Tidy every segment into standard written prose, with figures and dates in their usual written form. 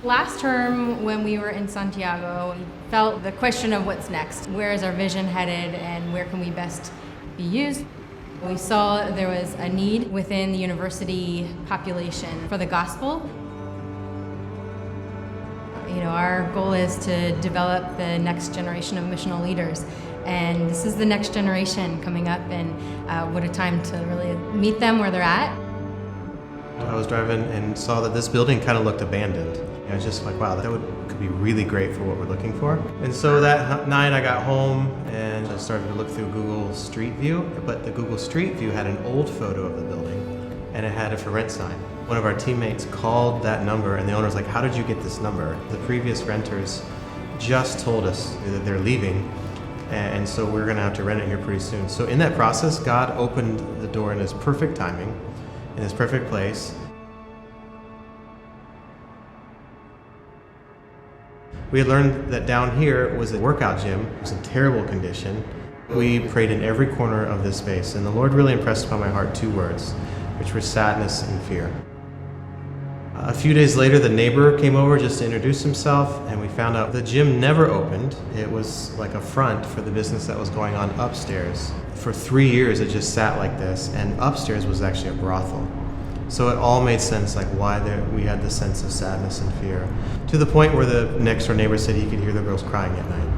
Last term, when we were in Santiago, we felt the question of what's next. Where is our vision headed and where can we best be used? We saw there was a need within the university population for the gospel. Our goal is to develop the next generation of missional leaders. And this is the next generation coming up, and what a time to really meet them where they're at. I was driving and saw that this building kind of looked abandoned. I was just like, wow, could be really great for what we're looking for. And so that night I got home and I started to look through Google Street View, but the Google Street View had an old photo of the building and it had a for rent sign. One of our teammates called that number and the owner was like, how did you get this number? The previous renters just told us that they're leaving, and so we're gonna have to rent it here pretty soon. So in that process, God opened the door in His perfect timing, in His perfect place. We had learned that down here was a workout gym. It was in terrible condition. We prayed in every corner of this space, and the Lord really impressed upon my heart two words, which were sadness and fear. A few days later, the neighbor came over just to introduce himself, and we found out the gym never opened. It was like a front for the business that was going on upstairs. For 3 years, it just sat like this, and upstairs was actually a brothel. So it all made sense, like why we had this sense of sadness and fear, to the point where the next door neighbor said he could hear the girls crying at night.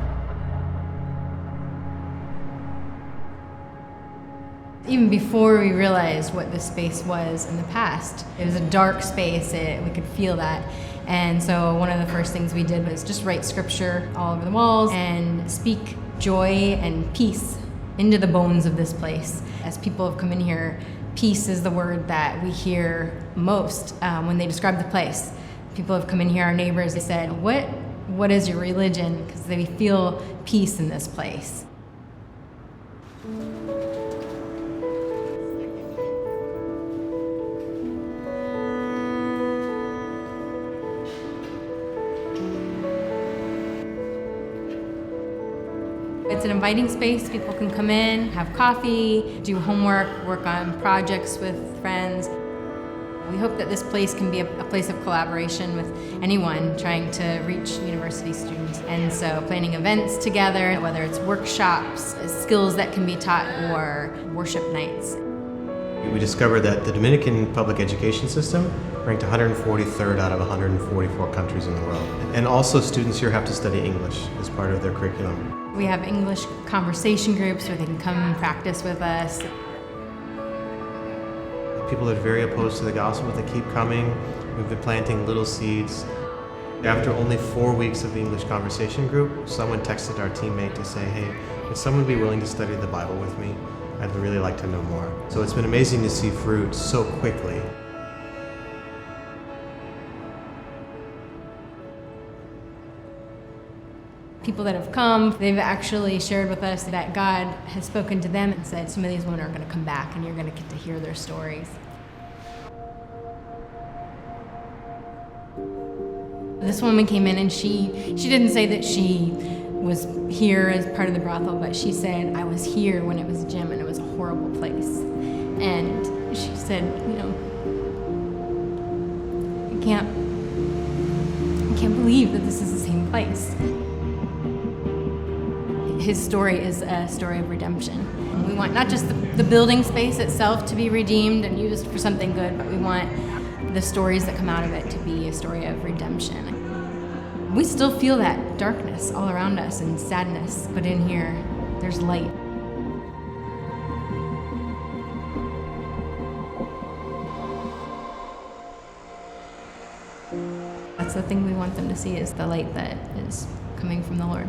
Even before we realized what this space was in the past, it was a dark space, we could feel that. And so one of the first things we did was just write scripture all over the walls and speak joy and peace into the bones of this place. As people have come in here, peace is the word that we hear most when they describe the place. People have come in here, our neighbors, they said, what is your religion? Because they feel peace in this place. It's an inviting space. People can come in, have coffee, do homework, work on projects with friends. We hope that this place can be a place of collaboration with anyone trying to reach university students. And so planning events together, whether it's workshops, skills that can be taught, or worship nights. We discovered that the Dominican public education system ranked 143rd out of 144 countries in the world. And also students here have to study English as part of their curriculum. We have English conversation groups where they can come and practice with us. People are very opposed to the gospel, but they keep coming. We've been planting little seeds. After only 4 weeks of the English conversation group, someone texted our teammate to say, hey, would someone be willing to study the Bible with me? I'd really like to know more. So it's been amazing to see fruit so quickly. People that have come, they've actually shared with us that God has spoken to them and said some of these women are going to come back and you're going to get to hear their stories. This woman came in and she didn't say that she was here as part of the brothel, but she said, I was here when it was a gym and it was a horrible place. And she said, I can't believe that this is the same place. His story is a story of redemption. We want not just the building space itself to be redeemed and used for something good, but we want the stories that come out of it to be a story of redemption. We still feel that darkness all around us and sadness, but in here, there's light. That's the thing we want them to see, is the light that is coming from the Lord.